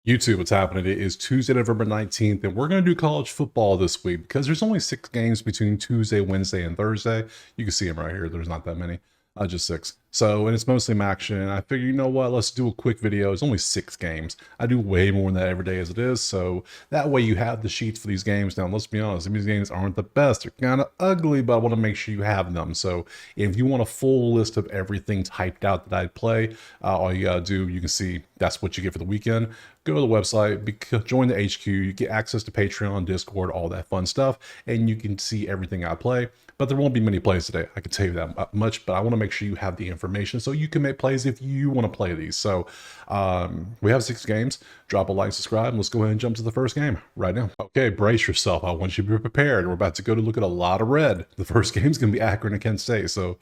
YouTube, what's happening? It is Tuesday, November 19th, and we're going to do college football this week because there's only 6 games between Tuesday, Wednesday, and Thursday. You can see them right here. There's not that many, just 6. So, and it's mostly action. I figure, you know what? Let's do a quick video. It's only 6 games. I do way more than that every day as it is. So that way you have the sheets for these games. Now, let's be honest, these games aren't the best. They're kind of ugly, but I want to make sure you have them. So if you want a full list of everything typed out that I'd play, all you got to do, you can see that's what you get for the weekend. Go to the website, join the HQ, you get access to Patreon, Discord, all that fun stuff, and you can see everything I play. But there won't be many plays today, I can tell you that much, but I want to make sure you have the information so you can make plays if you want to play these. So we have 6 games. Drop a like, subscribe, and let's go ahead and jump to the first game right now. Okay, brace yourself. I want you to be prepared. We're about to go to look at a lot of red. The first game is going to be Akron and Kent State, so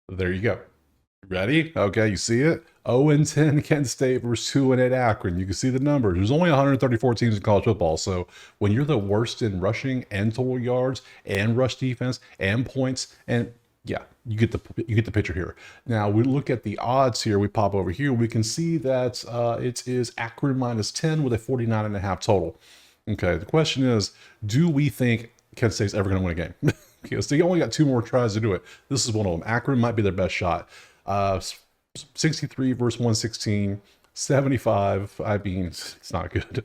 there you go. Ready? Okay, you see it? 0-10 Kent State versus 2-8 Akron. You can see the numbers. There's only 134 teams in college football. So when you're the worst in rushing and total yards and rush defense and points, and yeah, you get the picture here. Now we look at the odds here. We pop over here. We can see that it is Akron -10 with a 49.5 total. Okay, the question is, do we think Kent State's ever going to win a game? Because they only got 2 more tries to do it. This is one of them. Akron might be their best shot. 63 versus 116, 75. I mean, it's not good.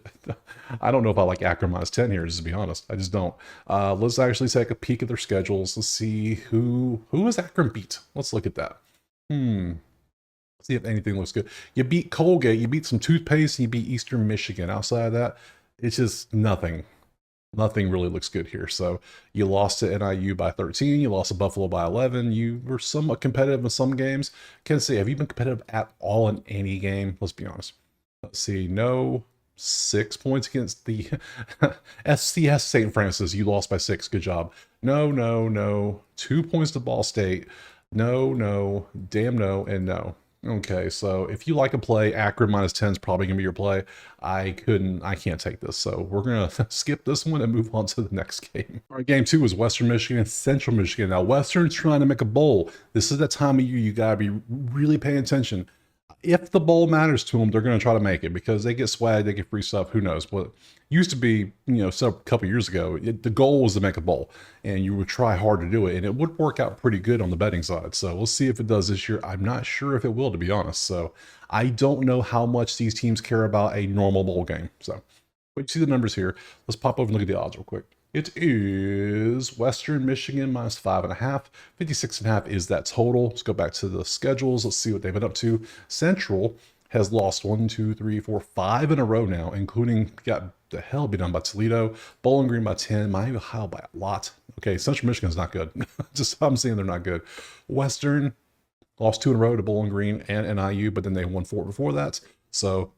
I don't know if I like Akron -10 here, just to be honest. I just don't. Let's actually take a peek at their schedules. Let's see who has Akron beat. Let's look at that. See if anything looks good. You beat Colgate, you beat some toothpaste, and you beat Eastern Michigan. Outside of that, it's just nothing. Nothing really looks good here. So you lost to NIU by 13. You lost to Buffalo by 11. You were somewhat competitive in some games. Can't say, have you been competitive at all in any game? Let's be honest. Let's see. No. 6 points against the SCS St. Francis. You lost by 6. Good job. No, no, no. 2 points to Ball State. No, no. Damn no, and no. Okay, so if you like a play, Akron -10 is probably gonna be your play. I can't take this, so we're gonna skip this one and move on to the next game. All right, game 2 is Western Michigan and Central Michigan. Now, Western's trying to make a bowl. This is the time of year you gotta be really paying attention. If the bowl matters to them, they're going to try to make it because they get swag, they get free stuff. Who knows? What used to be, a couple years ago, the goal was to make a bowl, and you would try hard to do it, and it would work out pretty good on the betting side. So we'll see if it does this year. I'm not sure if it will, to be honest. So I don't know how much these teams care about a normal bowl game. So, but you see the numbers here. Let's pop over and look at the odds real quick. It is Western Michigan -5.5. 56.5 is that total. Let's go back to the schedules. Let's see what they've been up to. Central has lost 1, 2, 3, 4, 5 in a row now, including got the hell beat done by Toledo, Bowling Green by 10, Miami Ohio by a lot. Okay, Central Michigan's not good. Just I'm seeing they're not good. Western lost 2 in a row to Bowling Green and NIU, but then they won 4 before that. So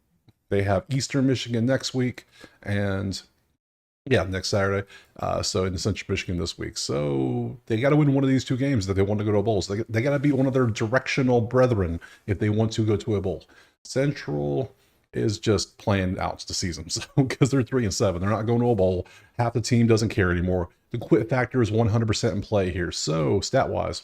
they have Eastern Michigan next week, and yeah, next Saturday. So in Central Michigan this week. So they got to win one of these 2 games that they want to go to a bowl. So they got to beat one of their directional brethren if they want to go to a bowl. Central is just playing out the season because they're 3-7. They're not going to a bowl. Half the team doesn't care anymore. The quit factor is 100% in play here. So stat-wise,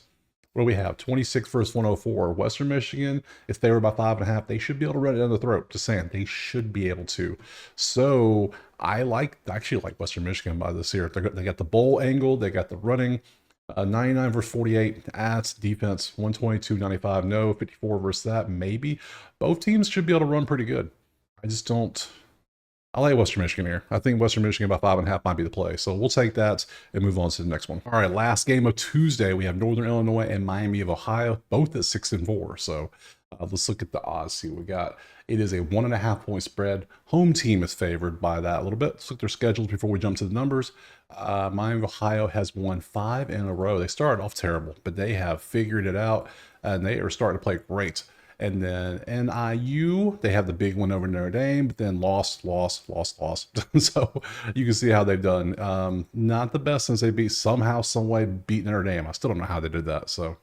what do we have? 26 versus 104. Western Michigan, if they were by 5.5, they should be able to run it down the throat. Just saying, they should be able to. So I actually like Western Michigan by this year. They got the bowl angle, they got the running. 99 versus 48 at defense, 122-95 no, 54 versus that maybe. Both teams should be able to run pretty good. I just don't. I like Western Michigan here. I think Western Michigan by 5.5 might be the play. So we'll take that and move on to the next one. All right, last game of Tuesday, we have Northern Illinois and Miami of Ohio, both at 6-4. So let's look at the odds, see what we got. It is a 1.5 point spread. Home team is favored by that a little bit. Let's look at their schedules before we jump to the numbers. Miami of Ohio has won 5 in a row. They started off terrible, but they have figured it out, and they are starting to play great. And then NIU, they have the big one over Notre Dame, but then lost. So you can see how they've done. Not the best since they somehow, some way beat Notre Dame. I still don't know how they did that. So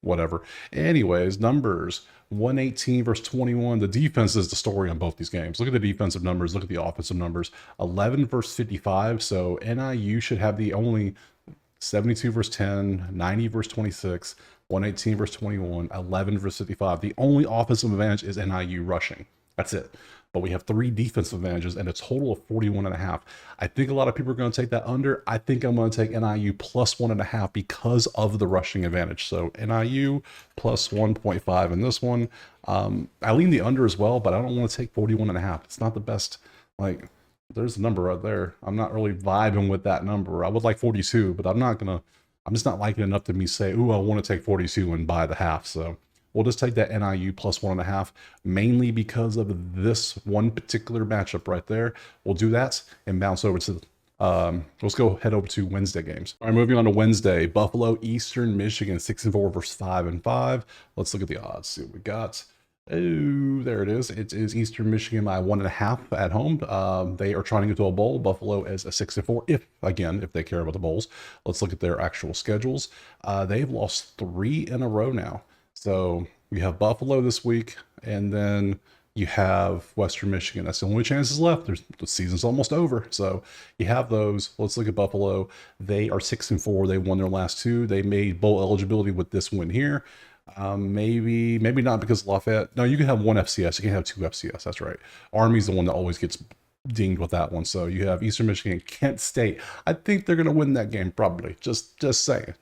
whatever. Anyways, numbers 118 versus 21. The defense is the story on both these games. Look at the defensive numbers. Look at the offensive numbers. 11 versus 55. So NIU should have the only 72 versus 10, 90 versus 26, 118 versus 21, 11 versus 55. The only offensive advantage is NIU rushing. That's it. but we have 3 defensive advantages and a total of 41.5. I think a lot of people are going to take that under. I think I'm going to take NIU plus 1.5 because of the rushing advantage. So NIU plus 1.5 in this one. I lean the under as well, but I don't want to take 41.5. It's not the best. Like, there's a number right there. I'm not really vibing with that number. I would like 42, but I'm just not liking it enough to me say, ooh, I want to take 42 and buy the half. So we'll just take that NIU plus 1.5, mainly because of this one particular matchup right there. We'll do that and bounce over to let's go head over to Wednesday games. All right, moving on to Wednesday. Buffalo, Eastern Michigan, 6-4 versus 5-5. Let's look at the odds. See what we got. Oh, there it is. It is Eastern Michigan by 1.5 at home. They are trying to get to a bowl. Buffalo is a 6-4. If they care about the bowls. Let's look at their actual schedules. They've lost 3 in a row now. So you have Buffalo this week, and then you have Western Michigan. That's the only chances left. The season's almost over. So you have those. Let's look at Buffalo. They are 6-4. They won their last 2. They made bowl eligibility with this win here. Maybe not because Lafayette. No, you can have 1 FCS. You can have 2 FCS. That's right. Army's the one that always gets dinged with that one. So you have Eastern Michigan and Kent State. I think they're going to win that game probably. Just saying.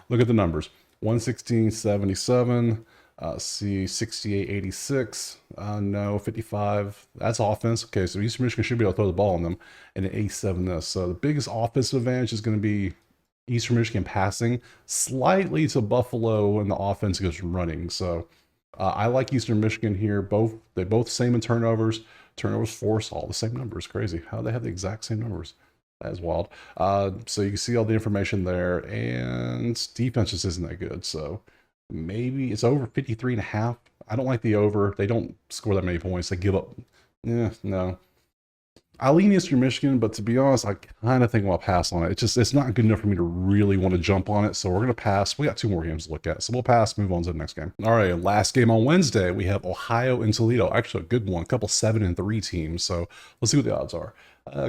Look at the numbers. 116-77. See 68-86. No, 55. That's offense. Okay, so Eastern Michigan should be able to throw the ball on them. And an 87 this. So the biggest offensive advantage is going to be Eastern Michigan passing, slightly to Buffalo, and the offense goes running. So I like Eastern Michigan here. They both same in turnovers. Turnovers force, all the same numbers. Crazy how they have the exact same numbers. That is wild. So you can see all the information there, and defense just isn't that good. So maybe it's over 53.5. I don't like the over. They don't score that many points. They give up. Yeah, no. I lean Eastern Michigan, but to be honest, I kind of think I'll pass on it. It's not good enough for me to really want to jump on it. So we're going to pass. We got 2 more games to look at. So we'll pass, move on to the next game. All right, last game on Wednesday, we have Ohio and Toledo. Actually, a good one. A couple 7-3 teams. So let's see what the odds are.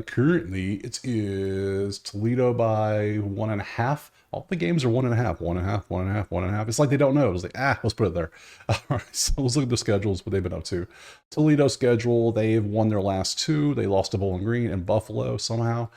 Currently, it is Toledo by 1.5. All the games are 1.5, 1.5, 1.5, 1.5. It's like they don't know. It's like, let's put it there. All right, so let's look at the schedules, what they've been up to. Toledo schedule, they've won their last 2. They lost to Bowling Green, and Buffalo somehow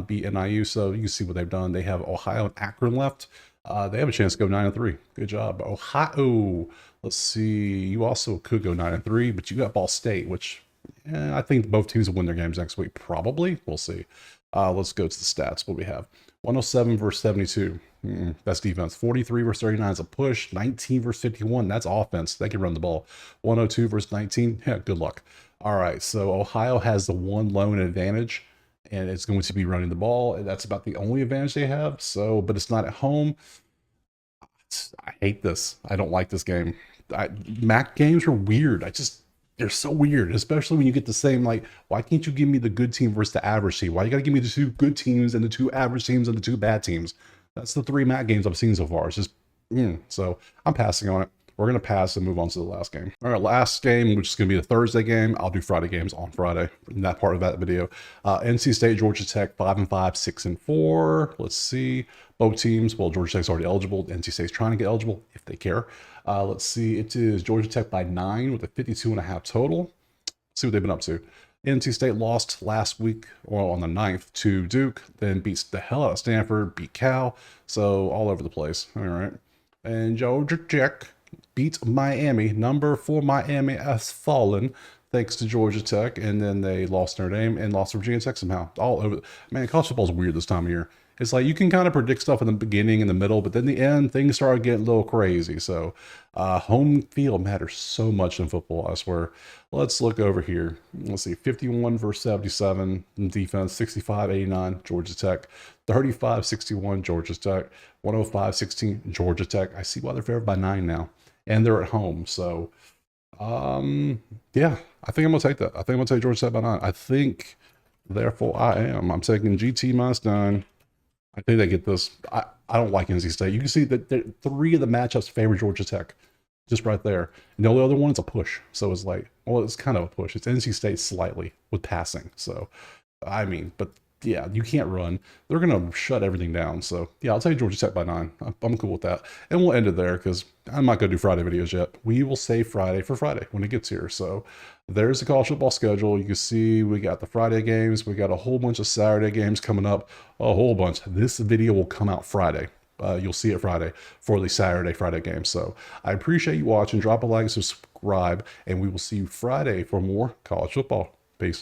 beat NIU. So you can see what they've done. They have Ohio and Akron left. They have a chance to go 9-3. Good job. Ohio, let's see. You also could go 9-3, but you got Ball State, which I think both teams will win their games next week. Probably. We'll see. Let's go to the stats. What we have. 107 versus 72. That's defense. 43 versus 39 is a push. 19 versus 51. That's offense. They can run the ball. 102 versus 19. Yeah, good luck. All right. So Ohio has the one lone advantage, and it's going to be running the ball. And that's about the only advantage they have. So, but it's not at home. I hate this. I don't like this game. MAC games are weird. They're so weird, especially when you get the same, like, why can't you give me the good team versus the average team? Why you got to give me the 2 good teams and the 2 average teams and the 2 bad teams? That's the 3 MAC games I've seen so far. It's just, so I'm passing on it. We're going to pass and move on to the last game. All right, last game, which is going to be the Thursday game. I'll do Friday games on Friday in that part of that video. NC State, Georgia Tech, 5-5, 6-4. Let's see. Both teams, well, Georgia Tech's already eligible. NC State's trying to get eligible if they care. Let's see. It is Georgia Tech by 9 with a 52.5 total. Let's see what they've been up to. NC State lost last week, or on the 9th, to Duke, then beats the hell out of Stanford, beat Cal, so all over the place. All right. And Georgia Tech beat Miami. Number 4 Miami has fallen thanks to Georgia Tech, and then they lost Notre Dame and lost Virginia Tech somehow. All over. Man, college football is weird this time of year. It's like you can kind of predict stuff in the beginning and the middle, but then the end, things start getting a little crazy. So home field matters so much in football, I swear. Let's look over here. Let's see, 51 versus 77 in defense, 65-89, Georgia Tech, 35-61, Georgia Tech, 105-16, Georgia Tech. I see why they're favored by 9 now, and they're at home. So, yeah, I think I'm going to take that. I think I'm going to take Georgia Tech by 9. I think, therefore, I'm taking GT minus 9. I think they get this. I don't like NC State. You can see that 3 of the matchups favor Georgia Tech, just right there. And the only other one is a push. So it's like, well, it's kind of a push. It's NC State slightly with passing. So, I mean, but yeah, you can't run. They're going to shut everything down. So, yeah, I'll tell you Georgia Tech by 9. I'm cool with that. And we'll end it there because I'm not going to do Friday videos yet. We will save Friday for Friday when it gets here. So, there's the college football schedule. You can see we got the Friday games. We got a whole bunch of Saturday games coming up, a whole bunch. This video will come out Friday. You'll see it Friday for the Friday game. So, I appreciate you watching. Drop a like, subscribe, and we will see you Friday for more college football. Peace.